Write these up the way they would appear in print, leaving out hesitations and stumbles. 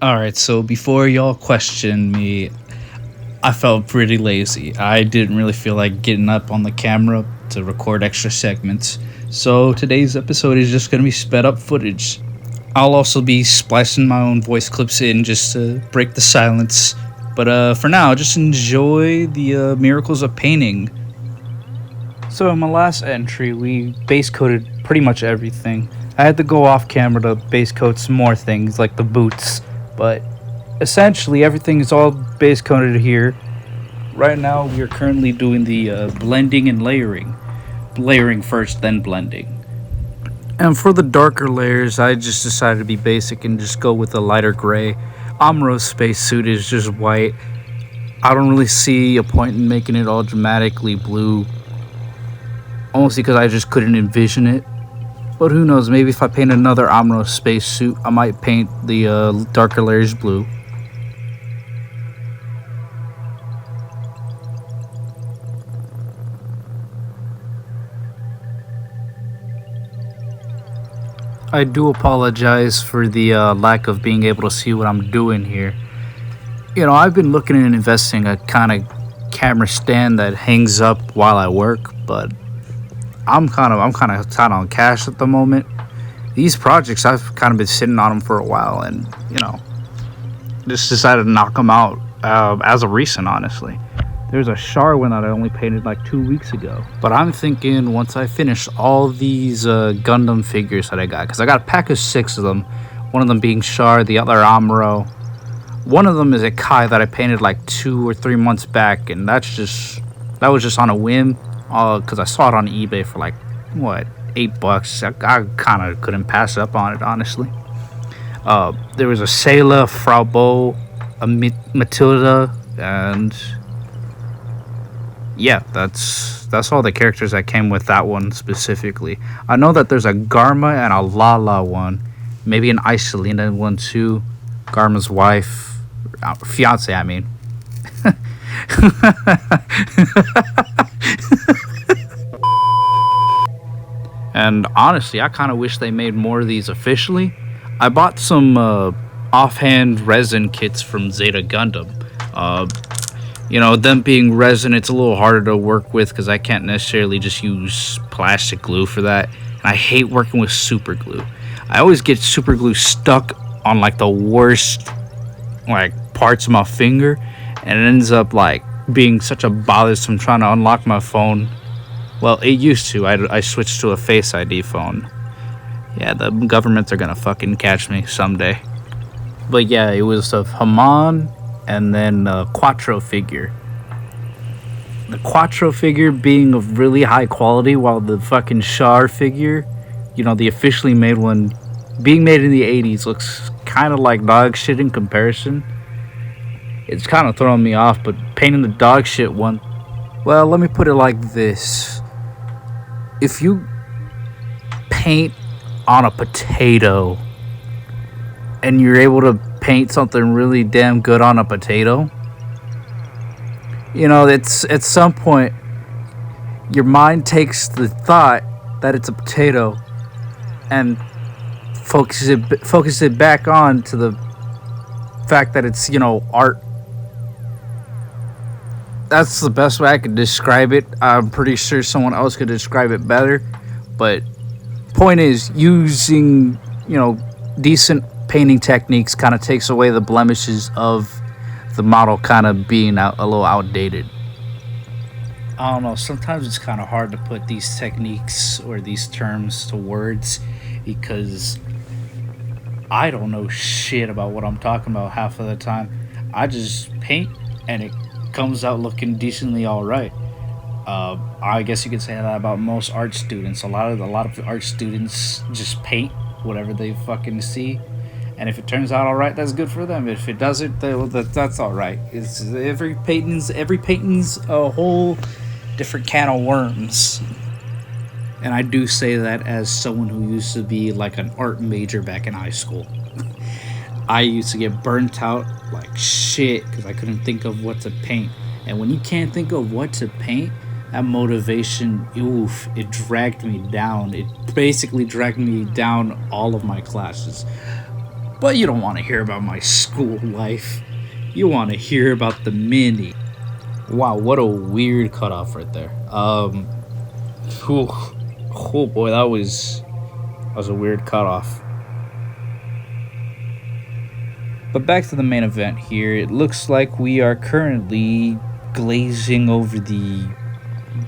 Alright, so before y'all question me, I felt pretty lazy. I didn't really feel like getting up on the camera to record extra segments. So today's episode is just gonna be sped up footage. I'll also be splicing my own voice clips in just to break the silence. But for now, just enjoy the miracles of painting. So in my last entry, we base coated pretty much everything. I had to go off camera to base coat some more things like the boots, but essentially everything is all base coated here. Right now we are currently doing the blending and layering. Layering first, then blending. And for the darker layers, I just decided to be basic and just go with a lighter gray. Amuro's spacesuit is just white. I don't really see a point in making it all dramatically blue, mostly because I just couldn't envision it. But who knows, maybe if I paint another Amuro spacesuit, I might paint the darker layers blue. I do apologize for the lack of being able to see what I'm doing here. You know, I've been looking at investing a kind of camera stand that hangs up while I work, but I'm kind of tight on cash at the moment. These projects, I've kind of been sitting on them for a while, and just decided to knock them out as of recent, honestly. There's a Char one that I only painted like 2 weeks ago. But I'm thinking once I finish all these Gundam figures that I got, because I got a pack of 6 of them, one of them being Char, the other Amuro. One of them is a Kai that I painted like 2 or 3 months back, and that was just on a whim, because I saw it on eBay for like, what, $8. I kind of couldn't pass up on it, honestly. There was a Sayla, Frau Bo, a Matilda, and yeah, that's all the characters that came with that one specifically. I know that there's a Garma and a Lala one, maybe an Isolina one too. Garma's wife, fiance, I mean. And honestly, I kind of wish they made more of these officially. I bought some offhand resin kits from Zeta Gundam. Them being resin, it's a little harder to work with because I can't necessarily just use plastic glue for that. And I hate working with super glue. I always get super glue stuck on like the worst parts of my finger, and it ends up like being such a bothersome trying to unlock my phone. Well, it used to. I switched to a Face ID phone. Yeah, the governments are gonna fucking catch me someday. But yeah, it was of Haman and then a Quattro figure. The Quattro figure being of really high quality, while the fucking Char figure, the officially made one, being made in the 80s, looks kind of like dog shit in comparison. It's kind of throwing me off, but painting the dog shit one, well, let me put it like this. If you paint on a potato and you're able to paint something really damn good on a potato, it's at some point your mind takes the thought that it's a potato and focuses it back on to the fact that it's art. That's the best way I could describe it. I'm pretty sure someone else could describe it better, but point is, using decent painting techniques kind of takes away the blemishes of the model kind of being a little outdated. I don't know, sometimes it's kind of hard to put these techniques or these terms to words because I don't know shit about what I'm talking about half of the time. I just paint and it comes out looking decently alright. I guess you could say that about most art students. A lot of art students just paint whatever they fucking see, and if it turns out alright, that's good for them. If it doesn't, that's alright. It's every painting's a whole different can of worms. And I do say that as someone who used to be like an art major back in high school. I used to get burnt out like shit because I couldn't think of what to paint. And when you can't think of what to paint, that motivation, it dragged me down. It basically dragged me down all of my classes. But you don't want to hear about my school life. You want to hear about the mini. Wow, what a weird cutoff right there. Whew, oh boy, that was a weird cutoff. But back to the main event here. It looks like we are currently glazing over the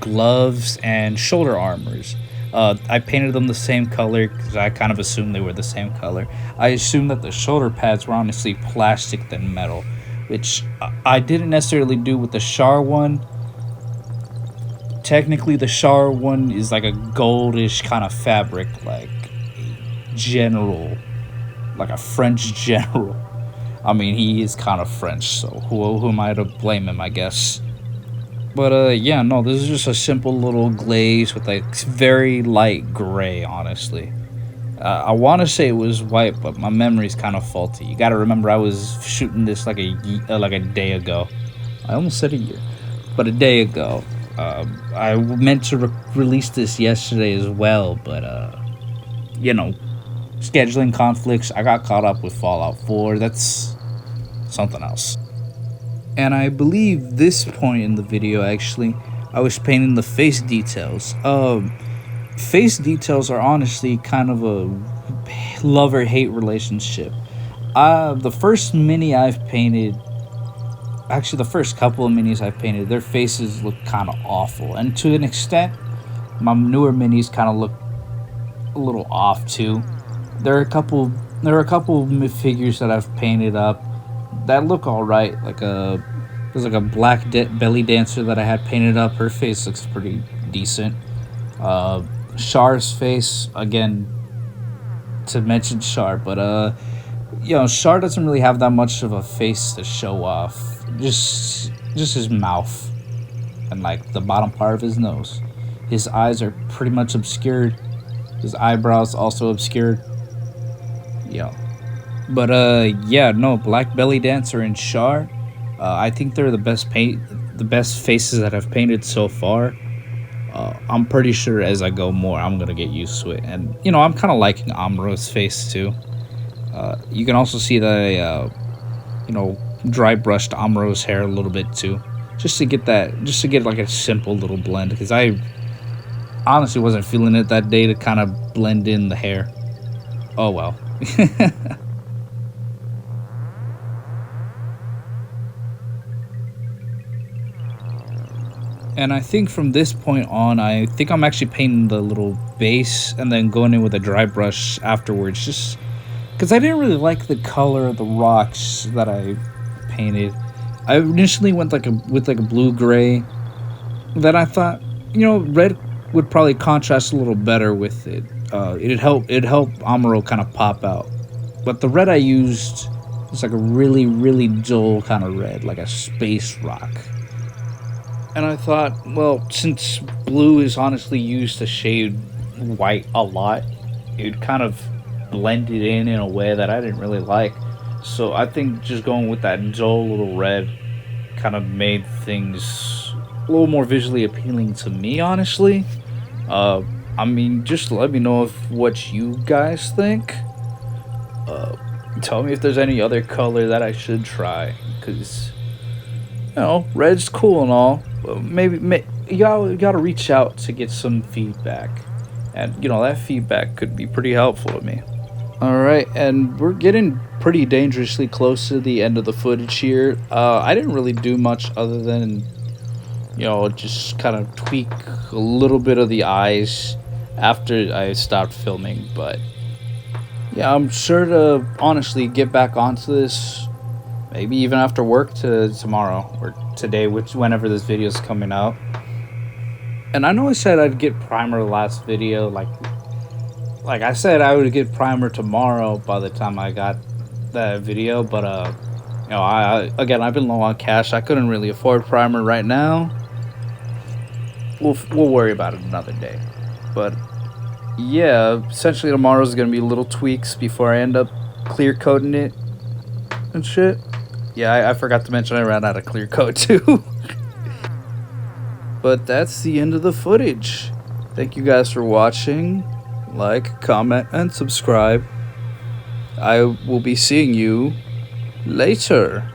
gloves and shoulder armors. I painted them the same color because I kind of assumed they were the same color. I assumed that the shoulder pads were honestly plastic than metal, which I didn't necessarily do with the Char one. Technically, the Char one is like a goldish kind of fabric, like a general, like a French general. I mean, he is kind of French, so who am I to blame him, I guess. But, yeah, no, this is just a simple little glaze with, like, very light gray, honestly. I want to say it was white, but my memory's kind of faulty. You got to remember, I was shooting this like a day ago. I almost said a year, but a day ago. I meant to release this yesterday as well, but, you know, scheduling conflicts. I got caught up with Fallout 4. That's something else. And I believe this point in the video, actually, I was painting the face details. Face details are honestly kind of a love-or-hate relationship. The first mini I've painted, actually the first couple of minis I've painted, their faces look kind of awful. And to an extent, my newer minis kind of look a little off too. There are a couple figures that I've painted up that look all right. There's like a black belly dancer that I had painted up. Her face looks pretty decent. Char's face, again, to mention Char, but you know, Char doesn't really have that much of a face to show off. Just his mouth and like the bottom part of his nose. His eyes are pretty much obscured. His eyebrows also obscured. Yeah. But yeah, no, Black Belly Dancer and Char, I think they're the best faces that I've painted so far. I'm pretty sure as I go more, I'm gonna get used to it. And you know, I'm kind of liking Amuro's face too. You can also see that I, you know, dry brushed Amuro's hair a little bit too, just to get like a simple little blend. Because I honestly wasn't feeling it that day to kind of blend in the hair. Oh well. And I think from this point on, I think I'm actually painting the little base and then going in with a dry brush afterwards, just because I didn't really like the color of the rocks that I painted. I initially went with a blue-gray. Then I thought, you know, red would probably contrast a little better with it. It'd help Amuro kind of pop out. But the red I used was like a really, really dull kind of red, like a space rock. And I thought, well, since blue is honestly used to shade white a lot, it kind of blended in a way that I didn't really like. So I think just going with that dull little red kind of made things a little more visually appealing to me, honestly. I mean, just let me know what you guys think. Tell me if there's any other color that I should try, because, you know, red's cool and all. Maybe you gotta reach out to get some feedback, and you know that feedback could be pretty helpful to me. All right, and we're getting pretty dangerously close to the end of the footage here. I didn't really do much other than, you know, just kind of tweak a little bit of the eyes after I stopped filming. But yeah, I'm sure to honestly get back onto this, maybe even after work tomorrow or today, whenever this video is coming out. And I know I said I'd get primer last video, like I said I would get primer tomorrow by the time I got that video, but you know, I've been low on cash. I couldn't really afford primer right now. We'll worry about it another day. But yeah, essentially tomorrow's gonna be little tweaks before I end up clear coating it and shit. Yeah, I forgot to mention I ran out of clear coat too. But that's the end of the footage. Thank you guys for watching. Like, comment, and subscribe. I will be seeing you later.